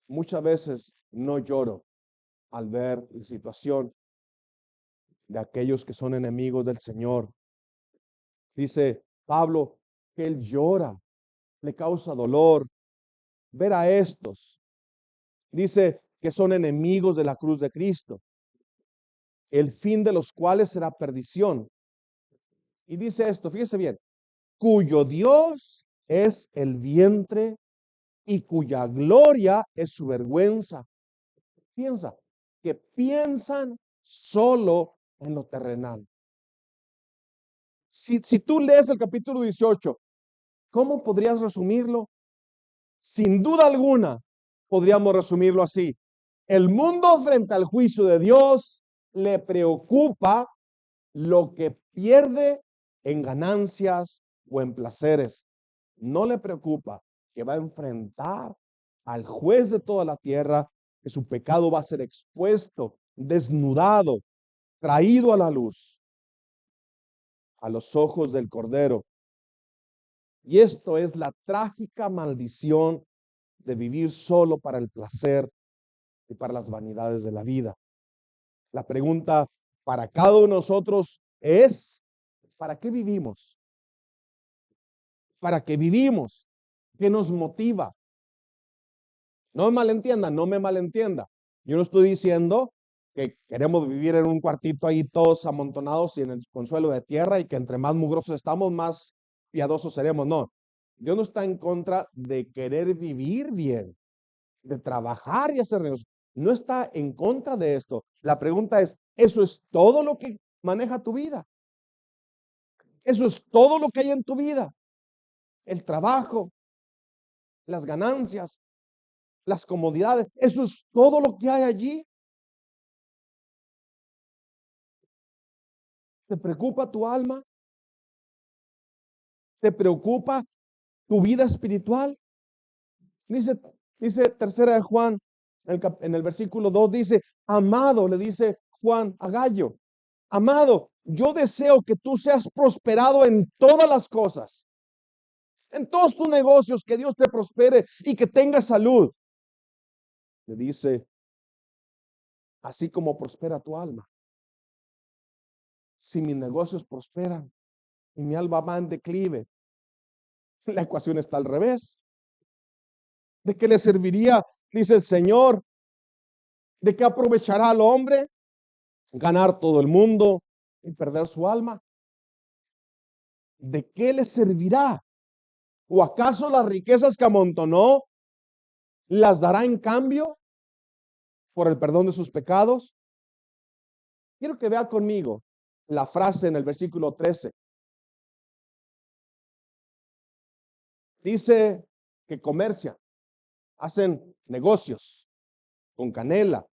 Muchas veces no lloro al ver la situación de aquellos que son enemigos del Señor. Dice Pablo que él llora, le causa dolor ver a estos. Dice que son enemigos de la cruz de Cristo, el fin de los cuales será perdición. Y dice esto, fíjese bien, cuyo Dios es el vientre y cuya gloria es su vergüenza. Piensa, que piensan solo en lo terrenal. Si tú lees el capítulo 18, ¿cómo podrías resumirlo? Sin duda alguna, podríamos resumirlo así. El mundo frente al juicio de Dios le preocupa lo que pierde en ganancias o en placeres. No le preocupa que va a enfrentar al juez de toda la tierra, que su pecado va a ser expuesto, desnudado, traído a la luz, a los ojos del Cordero. Y esto es la trágica maldición de vivir solo para el placer y para las vanidades de la vida. La pregunta para cada uno de nosotros es, ¿para qué vivimos? ¿Para qué vivimos? ¿Qué nos motiva? No me malentienda, no me malentienda. Yo no estoy diciendo que queremos vivir en un cuartito ahí todos amontonados y en el consuelo de tierra y que entre más mugrosos estamos, más piadosos seremos. No, Dios no está en contra de querer vivir bien, de trabajar y hacer negocios. No está en contra de esto. La pregunta es, ¿eso es todo lo que maneja tu vida? ¿Eso es todo lo que hay en tu vida? El trabajo, las ganancias, las comodidades, ¿eso es todo lo que hay allí? ¿Te preocupa tu alma? ¿Te preocupa tu vida espiritual? Dice tercera de Juan, en el versículo 2 dice, amado, le dice Juan a Gallo, amado, yo deseo que tú seas prosperado en todas las cosas, en todos tus negocios, que Dios te prospere y que tengas salud. Le dice, así como prospera tu alma. Si mis negocios prosperan y mi alma va en declive, la ecuación está al revés. ¿De qué le serviría, dice el Señor? ¿De qué aprovechará al hombre ganar todo el mundo y perder su alma? ¿De qué le servirá? ¿O acaso las riquezas que amontonó las dará en cambio por el perdón de sus pecados? Quiero que vea conmigo la frase en el versículo 13. Dice que comercian, hacen negocios con canela,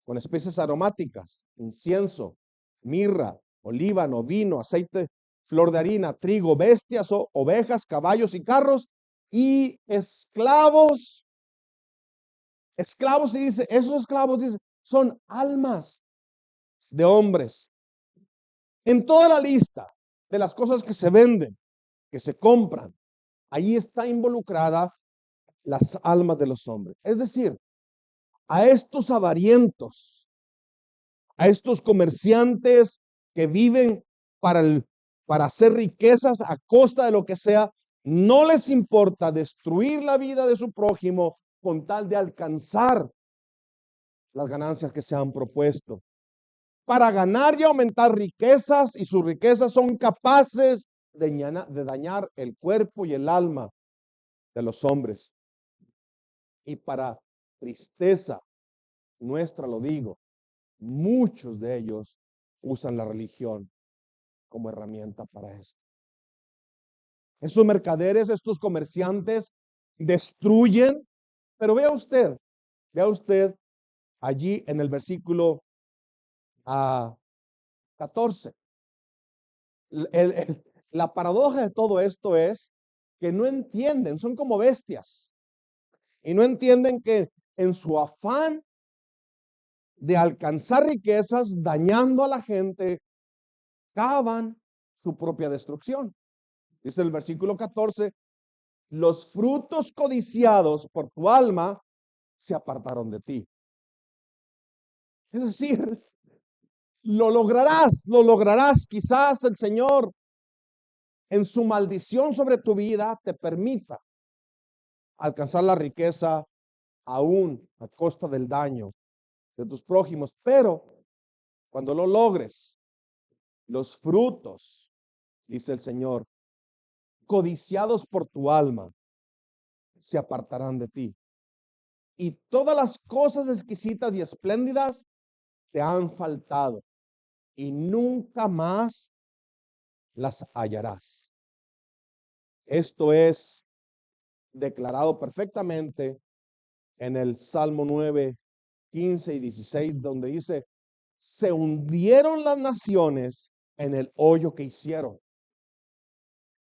con especies aromáticas, incienso, mirra, olíbano, vino, aceite, flor de harina, trigo, bestias, ovejas, caballos y carros, y esclavos. Esclavos, y dice, esos esclavos, dice, son almas de hombres. En toda la lista de las cosas que se venden, que se compran, ahí está involucrada las almas de los hombres. Es decir, a estos avarientos, a estos comerciantes que viven para hacer riquezas a costa de lo que sea, no les importa destruir la vida de su prójimo con tal de alcanzar las ganancias que se han propuesto. Para ganar y aumentar riquezas, y sus riquezas son capaces de dañar el cuerpo y el alma de los hombres. Y para tristeza nuestra, lo digo, muchos de ellos usan la religión como herramienta para esto. Esos mercaderes, estos comerciantes destruyen, pero vea usted allí en el versículo 14. La paradoja de todo esto es que no entienden, son como bestias, y no entienden que en su afán de alcanzar riquezas, dañando a la gente, cavan su propia destrucción. Dice el versículo 14, los frutos codiciados por tu alma se apartaron de ti. Es decir, lo lograrás. Quizás el Señor en su maldición sobre tu vida te permita alcanzar la riqueza aún a costa del daño de tus prójimos, pero cuando lo logres, los frutos dice el Señor, codiciados por tu alma, se apartarán de ti. Y todas las cosas exquisitas y espléndidas te han faltado, y nunca más las hallarás. Esto es declarado perfectamente en el Salmo 9, 15 y 16, donde dice, se hundieron las naciones en el hoyo que hicieron.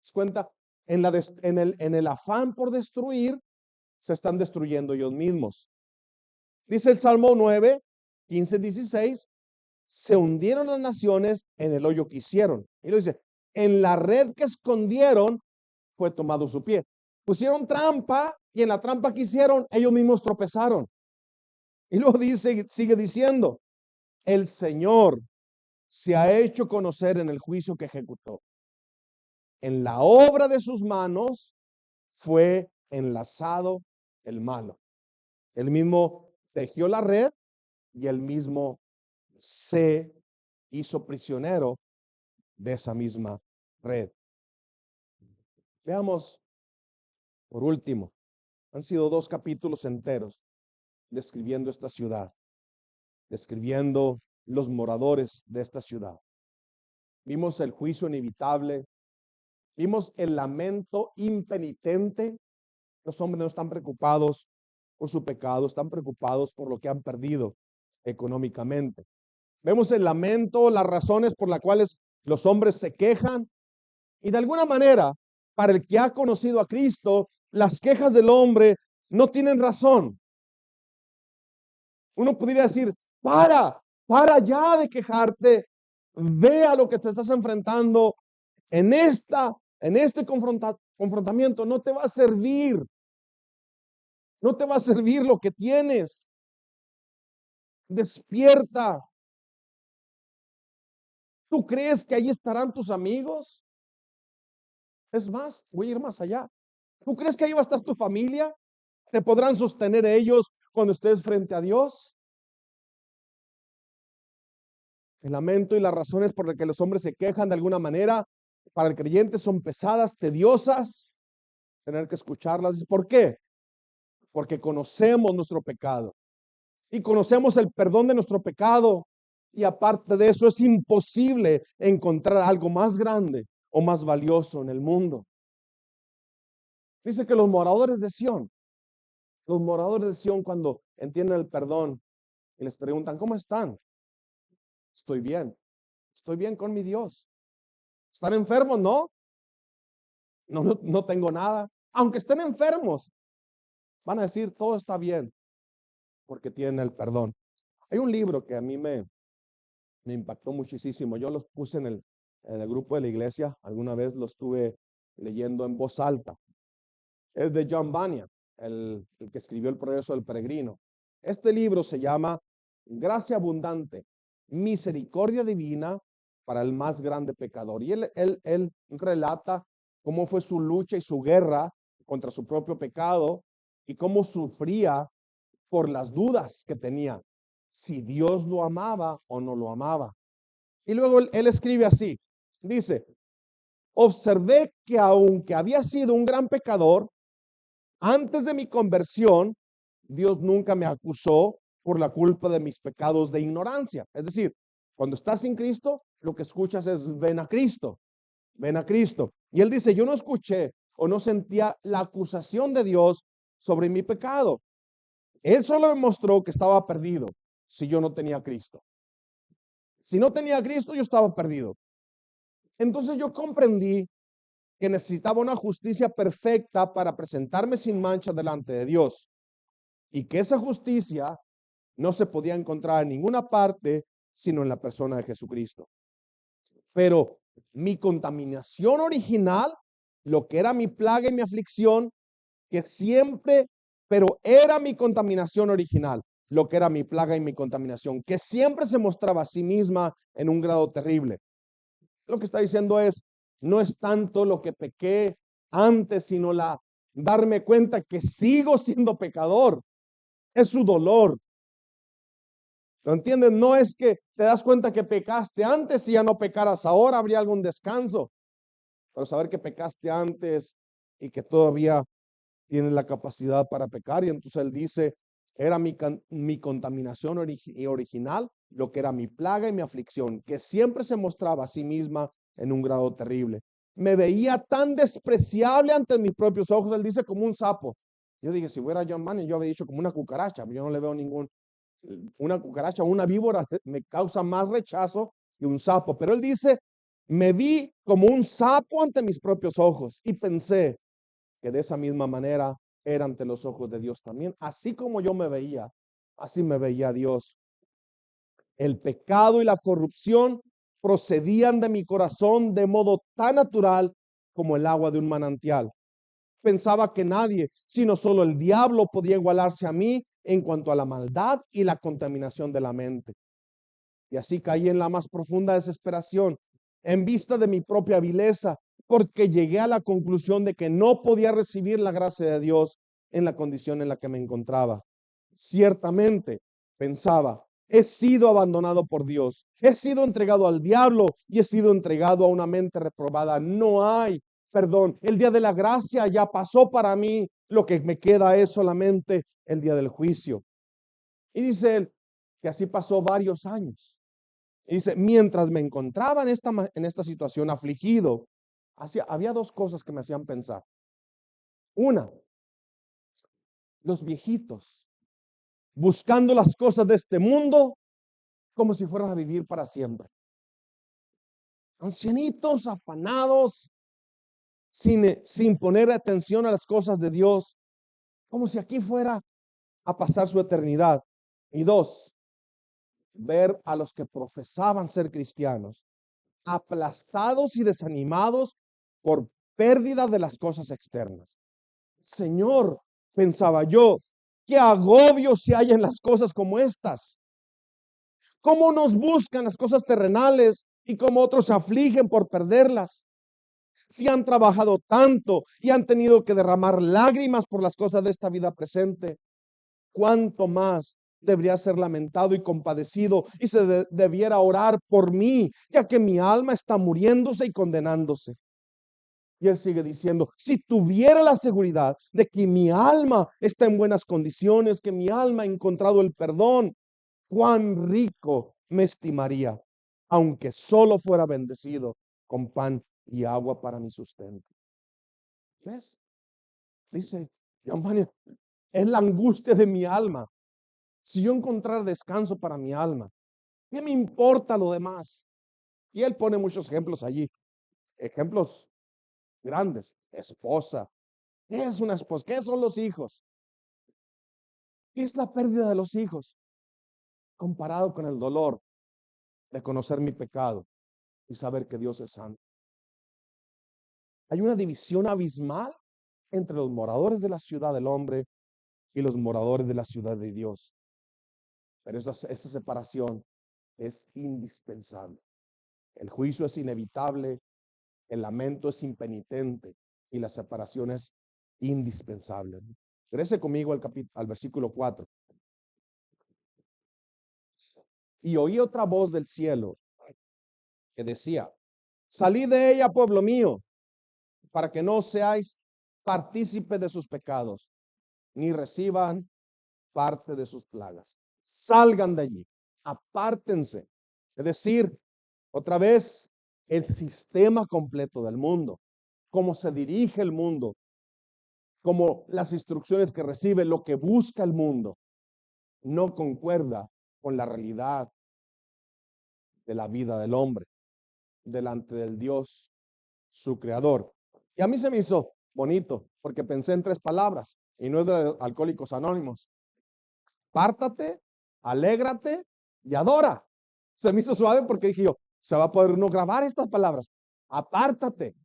¿Se cuenta? En el afán por destruir, se están destruyendo ellos mismos. Dice el Salmo 9, 15, 16, se hundieron las naciones en el hoyo que hicieron. Y lo dice, en la red que escondieron fue tomado su pie. Pusieron trampa y en la trampa que hicieron, ellos mismos tropezaron. Y luego dice, sigue diciendo, el Señor se ha hecho conocer en el juicio que ejecutó. En la obra de sus manos fue enlazado el malo. Él mismo tejió la red y él mismo se hizo prisionero de esa misma red. Veamos, por último, han sido 2 capítulos enteros describiendo esta ciudad, describiendo los moradores de esta ciudad. Vimos el juicio inevitable, vimos el lamento impenitente. Los hombres no están preocupados por su pecado, están preocupados por lo que han perdido económicamente. Vemos el lamento, las razones por las cuales los hombres se quejan. Y de alguna manera, para el que ha conocido a Cristo, las quejas del hombre no tienen razón. Uno podría decir, para ya de quejarte, ve a lo que te estás enfrentando en este confrontamiento, no te va a servir. No te va a servir lo que tienes. Despierta. ¿Tú crees que ahí estarán tus amigos? Es más, voy a ir más allá. ¿Tú crees que ahí va a estar tu familia? ¿Te podrán sostener ellos cuando estés frente a Dios? El lamento y las razones por las que los hombres se quejan de alguna manera, para el creyente son pesadas, tediosas, tener que escucharlas. ¿Por qué? Porque conocemos nuestro pecado y conocemos el perdón de nuestro pecado. Y aparte de eso, es imposible encontrar algo más grande o más valioso en el mundo. Dice que los moradores de Sión cuando entienden el perdón y les preguntan, ¿cómo están? Estoy bien con mi Dios. ¿Están enfermos? No, no tengo nada. Aunque estén enfermos, van a decir, todo está bien, porque tienen el perdón. Hay un libro que a mí me impactó muchísimo. Yo los puse en el grupo de la iglesia. Alguna vez lo estuve leyendo en voz alta. Es de John Bunyan, el que escribió El progreso del peregrino. Este libro se llama Gracia abundante, misericordia divina para el más grande pecador. Y él relata cómo fue su lucha y su guerra contra su propio pecado y cómo sufría por las dudas que tenía, si Dios lo amaba o no lo amaba. Y luego él escribe así, dice, observé que aunque había sido un gran pecador, antes de mi conversión, Dios nunca me acusó por la culpa de mis pecados de ignorancia. Es decir, cuando estás sin Cristo, lo que escuchas es ven a Cristo, ven a Cristo. Y él dice, yo no escuché o no sentía la acusación de Dios sobre mi pecado. Él solo me mostró que estaba perdido si yo no tenía a Cristo. Si no tenía a Cristo, yo estaba perdido. Entonces yo comprendí que necesitaba una justicia perfecta para presentarme sin mancha delante de Dios. Y que esa justicia no se podía encontrar en ninguna parte, sino en la persona de Jesucristo. Pero mi contaminación original, lo que era mi plaga y mi aflicción, que siempre, pero era mi contaminación original, lo que era mi plaga y mi contaminación, que siempre se mostraba a sí misma en un grado terrible. Lo que está diciendo es, no es tanto lo que pequé antes, sino darme cuenta que sigo siendo pecador. Es su dolor. ¿Lo entiendes? No es que te das cuenta que pecaste antes y ya no pecaras ahora, habría algún descanso. pero saber que pecaste antes y que todavía tienes la capacidad para pecar. Y entonces él dice, era mi contaminación original, lo que era mi plaga y mi aflicción, que siempre se mostraba a sí misma en un grado terrible. Me veía tan despreciable ante mis propios ojos, él dice, como un sapo. Yo dije, si fuera John Manning, yo había dicho como una cucaracha. Yo no le veo una cucaracha o una víbora, me causa más rechazo que un sapo. Pero él dice, me vi como un sapo ante mis propios ojos y pensé que de esa misma manera era ante los ojos de Dios también. Así como yo me veía, así me veía Dios. El pecado y la corrupción procedían de mi corazón de modo tan natural como el agua de un manantial. Pensaba que nadie, sino solo el diablo, podía igualarse a mí en cuanto a la maldad y la contaminación de la mente. Y así caí en la más profunda desesperación en vista de mi propia vileza, porque llegué a la conclusión de que no podía recibir la gracia de Dios en la condición en la que me encontraba. Ciertamente, pensaba, he sido abandonado por Dios, he sido entregado al diablo y he sido entregado a una mente reprobada. No hay perdón. El día de la gracia ya pasó para mí. Lo que me queda es solamente el día del juicio. Y dice él que así pasó varios años. Y dice, mientras me encontraba en esta situación afligido, había dos cosas que me hacían pensar. Una, los viejitos buscando las cosas de este mundo como si fueran a vivir para siempre. Ancianitos afanados, sin poner atención a las cosas de Dios, como si aquí fuera a pasar su eternidad. Y dos, ver a los que profesaban ser cristianos aplastados y desanimados por pérdida de las cosas externas. Señor, pensaba yo, qué agobio se hay en las cosas como estas. Cómo nos buscan las cosas terrenales y cómo otros se afligen por perderlas. Si han trabajado tanto y han tenido que derramar lágrimas por las cosas de esta vida presente, cuánto más debería ser lamentado y compadecido y se debiera orar por mí, ya que mi alma está muriéndose y condenándose. Y él sigue diciendo, si tuviera la seguridad de que mi alma está en buenas condiciones, que mi alma ha encontrado el perdón, cuán rico me estimaría, aunque solo fuera bendecido con pan y agua para mi sustento. ¿Ves? Dice, es la angustia de mi alma. Si yo encontrar descanso para mi alma, ¿qué me importa lo demás? Y él pone muchos ejemplos allí, ejemplos grandes. Esposa, ¿qué es una esposa? ¿Qué son los hijos? ¿Qué es la pérdida de los hijos? Comparado con el dolor de conocer mi pecado y saber que Dios es santo. Hay una división abismal entre los moradores de la ciudad del hombre y los moradores de la ciudad de Dios. Pero esa separación es indispensable. El juicio es inevitable, el lamento es impenitente y la separación es indispensable. Regrese conmigo al versículo 4. Y oí otra voz del cielo que decía, salid de ella, pueblo mío, para que no seáis partícipes de sus pecados, ni reciban parte de sus plagas. Salgan de allí, apártense. Es decir, otra vez, el sistema completo del mundo, cómo se dirige el mundo, como las instrucciones que recibe, lo que busca el mundo, no concuerda con la realidad de la vida del hombre delante del Dios, su creador. Y a mí se me hizo bonito porque pensé en tres palabras y no es de Alcohólicos Anónimos. Pártate, alégrate y adora. Se me hizo suave porque dije yo, se va a poder no grabar estas palabras. Apártate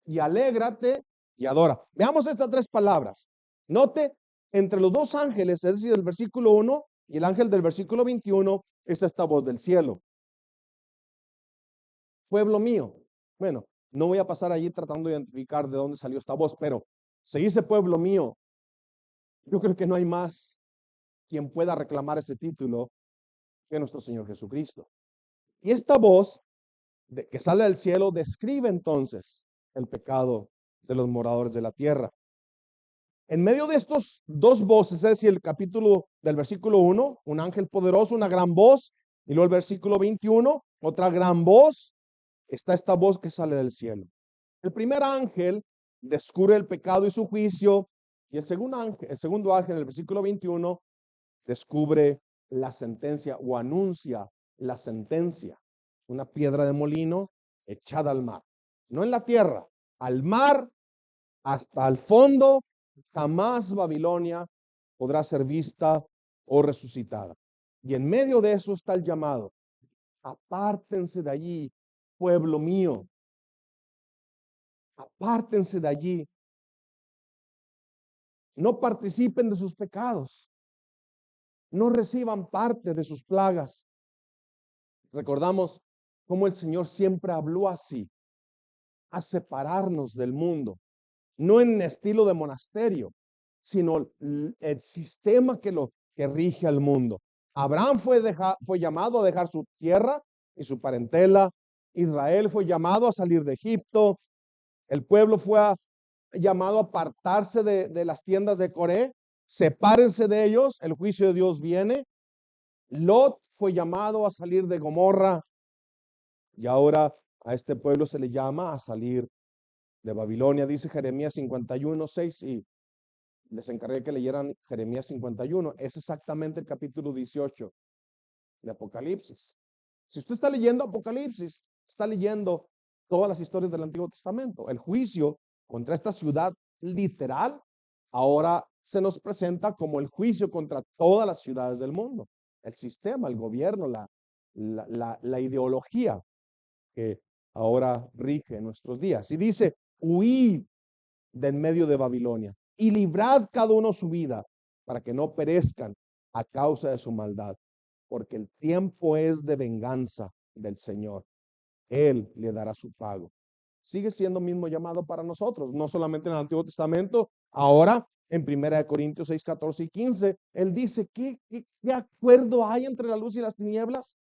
y alégrate y adora. Veamos estas tres palabras. Note, entre los dos ángeles, es decir, el versículo 1 y el ángel del versículo 21, es esta voz del cielo. Pueblo mío. Bueno, no voy a pasar allí tratando de identificar de dónde salió esta voz, pero se dice pueblo mío. Yo creo que no hay más quien pueda reclamar ese título que nuestro Señor Jesucristo. Y esta voz que sale del cielo describe entonces el pecado de los moradores de la tierra. En medio de estos dos voces, es decir, el capítulo del versículo 1, un ángel poderoso, una gran voz, y luego el versículo 21, otra gran voz, está esta voz que sale del cielo. El primer ángel descubre el pecado y su juicio, y el segundo ángel en el versículo 21 descubre la sentencia o anuncia la sentencia, una piedra de molino echada al mar, no en la tierra, al mar, hasta el fondo. Jamás Babilonia podrá ser vista o resucitada. Y en medio de eso está el llamado: apártense de allí, pueblo mío. Apártense de allí. No participen de sus pecados. No reciban parte de sus plagas. Recordamos cómo el Señor siempre habló así, a separarnos del mundo, no en estilo de monasterio, sino el sistema que rige al mundo. Abraham fue llamado a dejar su tierra y su parentela. Israel fue llamado a salir de Egipto. El pueblo fue llamado a apartarse de las tiendas de Coré. Sepárense de ellos, el juicio de Dios viene. Lot fue llamado a salir de Gomorra, y ahora a este pueblo se le llama a salir de Babilonia. Dice Jeremías 51:6, y les encargué que leyeran Jeremías 51. Es exactamente el capítulo 18 de Apocalipsis. Si usted está leyendo Apocalipsis, está leyendo todas las historias del Antiguo Testamento. El juicio contra esta ciudad literal ahora se nos presenta como el juicio contra todas las ciudades del mundo. El sistema, el gobierno, la ideología que ahora rige en nuestros días. Y dice: huid del medio de Babilonia y librad cada uno su vida, para que no perezcan a causa de su maldad, porque el tiempo es de venganza del Señor. Él le dará su pago. Sigue siendo el mismo llamado para nosotros, no solamente en el Antiguo Testamento. Ahora en 1 Corintios 6, 14 y 15, él dice: ¿qué acuerdo hay entre la luz y las tinieblas?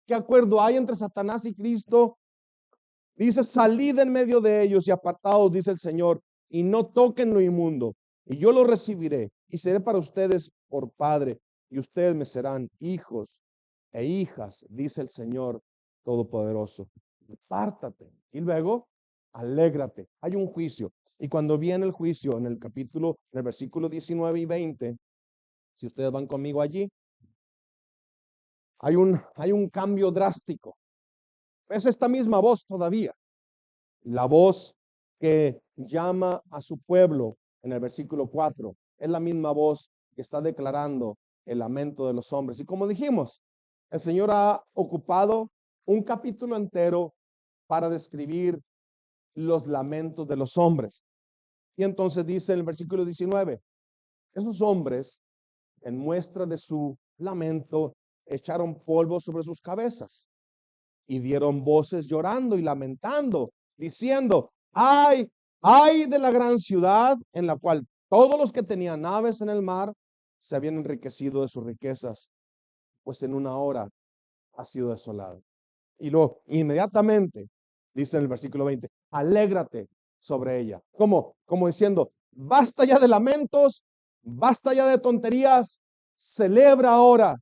¿Qué acuerdo hay entre Satanás y Cristo? Dice: salid en medio de ellos y apartaos, dice el Señor, y no toquen lo inmundo, y yo lo recibiré, y seré para ustedes por padre, y ustedes me serán hijos e hijas, dice el Señor Todopoderoso. Apártate. Y luego, alégrate. Hay un juicio. Y cuando viene el juicio, en el versículo 19 y 20, si ustedes van conmigo allí, hay un cambio drástico. Es esta misma voz todavía, la voz que llama a su pueblo en el versículo 4. Es la misma voz que está declarando el lamento de los hombres. Y como dijimos, el Señor ha ocupado un capítulo entero para describir los lamentos de los hombres. Y entonces dice en el versículo 19: esos hombres, en muestra de su lamento, echaron polvo sobre sus cabezas y dieron voces llorando y lamentando, diciendo: ay, ay de la gran ciudad, en la cual todos los que tenían naves en el mar se habían enriquecido de sus riquezas, pues en una hora ha sido desolada. Y luego inmediatamente dice en el versículo 20: alégrate sobre ella. Como diciendo: basta ya de lamentos, basta ya de tonterías, celebra ahora.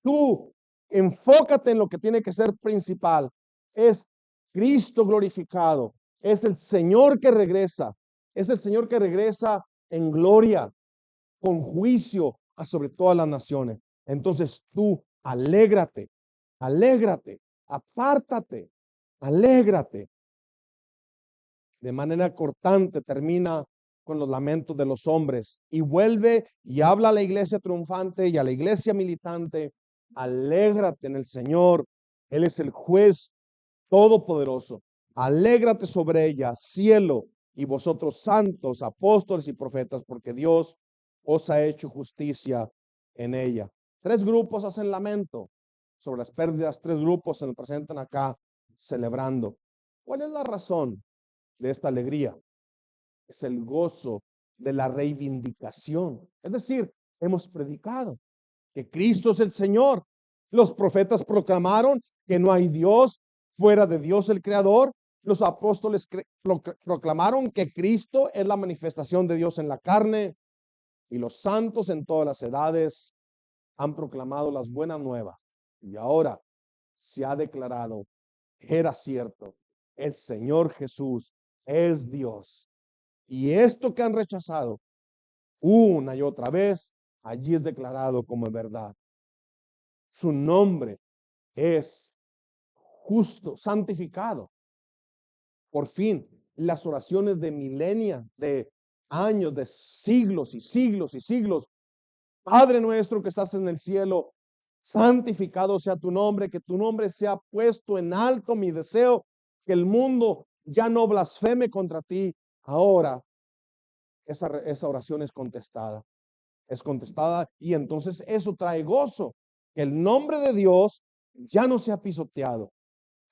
Tú enfócate en lo que tiene que ser principal. Es Cristo glorificado. Es el Señor que regresa. Es el Señor que regresa en gloria, con juicio a sobre todas las naciones. Entonces tú alégrate, alégrate, apártate, alégrate. De manera cortante termina con los lamentos de los hombres y vuelve y habla a la iglesia triunfante y a la iglesia militante: alégrate en el Señor, Él es el juez todopoderoso. Alégrate sobre ella, cielo, y vosotros santos, apóstoles y profetas, porque Dios os ha hecho justicia en ella. 3 grupos hacen lamento sobre las pérdidas, 3 grupos se nos presentan acá celebrando. ¿Cuál es la razón de esta alegría? Es el gozo de la reivindicación. Es decir, hemos predicado que Cristo es el Señor. Los profetas proclamaron que no hay Dios fuera de Dios el Creador, Los apóstoles proclamaron que Cristo es la manifestación de Dios en la carne, y los santos en todas las edades han proclamado las buenas nuevas. Y ahora se ha declarado, era cierto, el Señor Jesús es Dios. Y esto que han rechazado una y otra vez, allí es declarado como verdad. Su nombre es justo, santificado. Por fin, las oraciones de milenias, de años, de siglos y siglos y siglos. Padre nuestro que estás en el cielo, santificado sea tu nombre, que tu nombre sea puesto en alto. Mi deseo, que el mundo ya no blasfeme contra ti. Ahora, esa oración es contestada. Es contestada y entonces eso trae gozo. Que el nombre de Dios ya no sea pisoteado.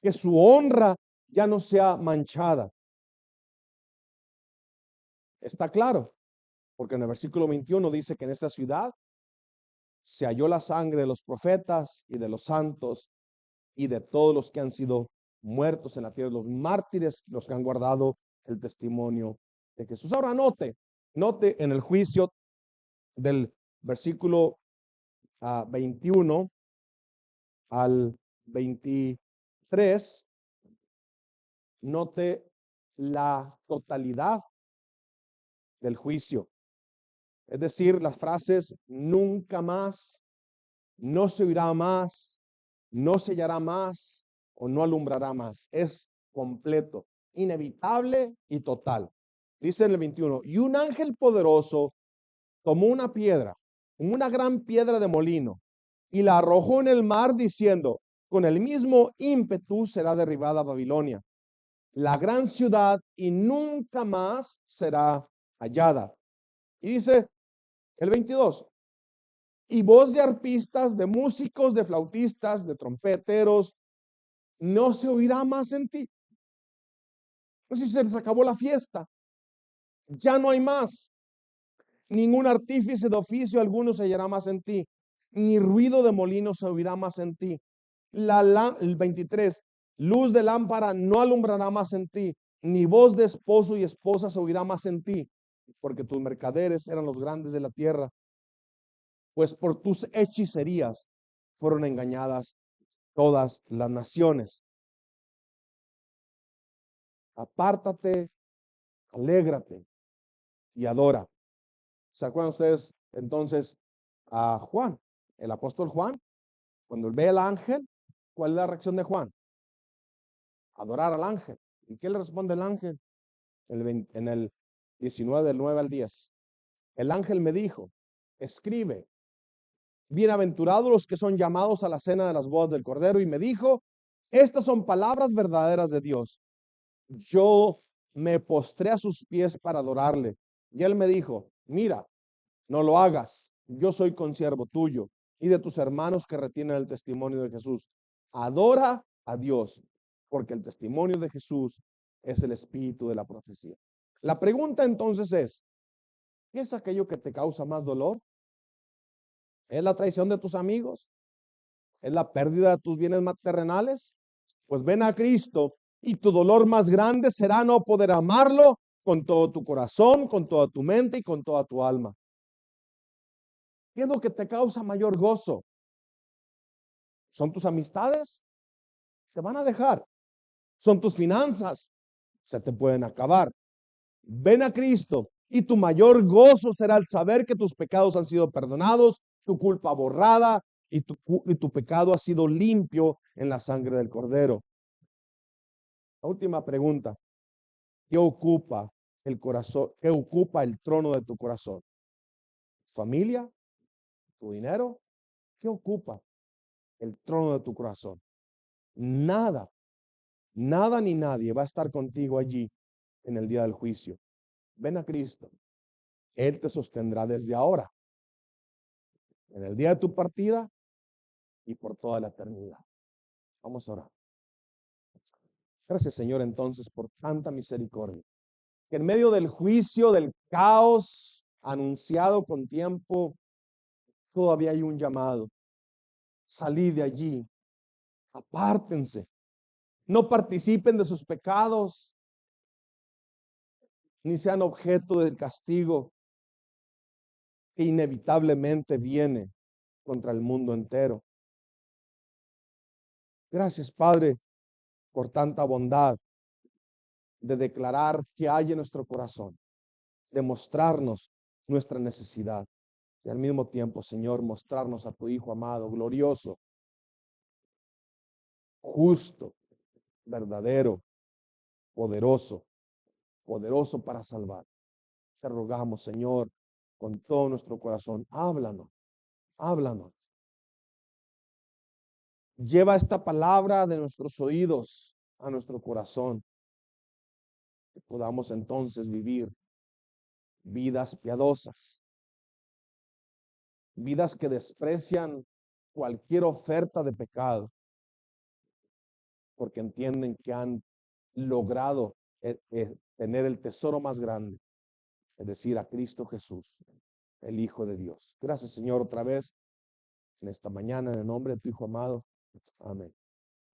Que su honra ya no sea manchada. Está claro, porque en el versículo 21 dice que en esta ciudad se halló la sangre de los profetas y de los santos y de todos los que han sido muertos en la tierra, los mártires, los que han guardado el testimonio de Jesús. Ahora note en el juicio del versículo 21 al 23, note la totalidad del juicio. Es decir, las frases nunca más, no se oirá más, no sellará más o no alumbrará más. Es completo, inevitable y total. Dice en el 21, y un ángel poderoso tomó una piedra, una gran piedra de molino, y la arrojó en el mar diciendo, con el mismo ímpetu será derribada Babilonia, la gran ciudad, y nunca más será hallada. Y dice el 22, y voz de arpistas, de músicos, de flautistas, de trompeteros, no se oirá más en ti. No sé si se les acabó la fiesta. Ya no hay más. Ningún artífice de oficio alguno se hallará más en ti. Ni ruido de molino se oirá más en ti. El 23, luz de lámpara no alumbrará más en ti. Ni voz de esposo y esposa se oirá más en ti. Porque tus mercaderes eran los grandes de la tierra. Pues por tus hechicerías fueron engañadas todas las naciones. Apártate, alégrate y adora. ¿Se acuerdan ustedes entonces a Juan, el apóstol Juan? Cuando él ve al ángel, ¿cuál es la reacción de Juan? Adorar al ángel. ¿Y qué le responde el ángel? En el 19 del 9 al 10. El ángel me dijo, escribe, bienaventurados los que son llamados a la cena de las bodas del Cordero. Y me dijo, estas son palabras verdaderas de Dios. Yo me postré a sus pies para adorarle. Y él me dijo, mira, no lo hagas. Yo soy consiervo tuyo y de tus hermanos que retienen el testimonio de Jesús. Adora a Dios, porque el testimonio de Jesús es el espíritu de la profecía. La pregunta entonces es, ¿qué es aquello que te causa más dolor? ¿Es la traición de tus amigos? ¿Es la pérdida de tus bienes terrenales? Pues ven a Cristo y tu dolor más grande será no poder amarlo con todo tu corazón, con toda tu mente y con toda tu alma. ¿Qué es lo que te causa mayor gozo? ¿Son tus amistades? Te van a dejar. ¿Son tus finanzas? Se te pueden acabar. Ven a Cristo y tu mayor gozo será el saber que tus pecados han sido perdonados, tu culpa borrada y tu pecado ha sido limpio en la sangre del Cordero. La última pregunta. ¿Qué ocupa el corazón? ¿Qué ocupa el trono de tu corazón? ¿Familia? ¿Tu dinero? ¿Qué ocupa el trono de tu corazón? Nada, nada ni nadie va a estar contigo allí en el día del juicio. Ven a Cristo. Él te sostendrá desde ahora, en el día de tu partida y por toda la eternidad. Vamos a orar. Gracias, Señor, entonces, por tanta misericordia. Que en medio del juicio, del caos anunciado con tiempo, todavía hay un llamado. Salid de allí, apártense, no participen de sus pecados, ni sean objeto del castigo que inevitablemente viene contra el mundo entero. Gracias, Padre, por tanta bondad de declarar que hay en nuestro corazón, de mostrarnos nuestra necesidad y al mismo tiempo, Señor, mostrarnos a tu Hijo amado, glorioso, justo, verdadero, poderoso, poderoso para salvar. Te rogamos, Señor, con todo nuestro corazón, háblanos, háblanos. Lleva esta palabra de nuestros oídos a nuestro corazón, que podamos entonces vivir vidas piadosas, vidas que desprecian cualquier oferta de pecado, porque entienden que han logrado tener el tesoro más grande, es decir, a Cristo Jesús, el Hijo de Dios. Gracias, Señor, otra vez en esta mañana, en el nombre de tu Hijo amado. Amén.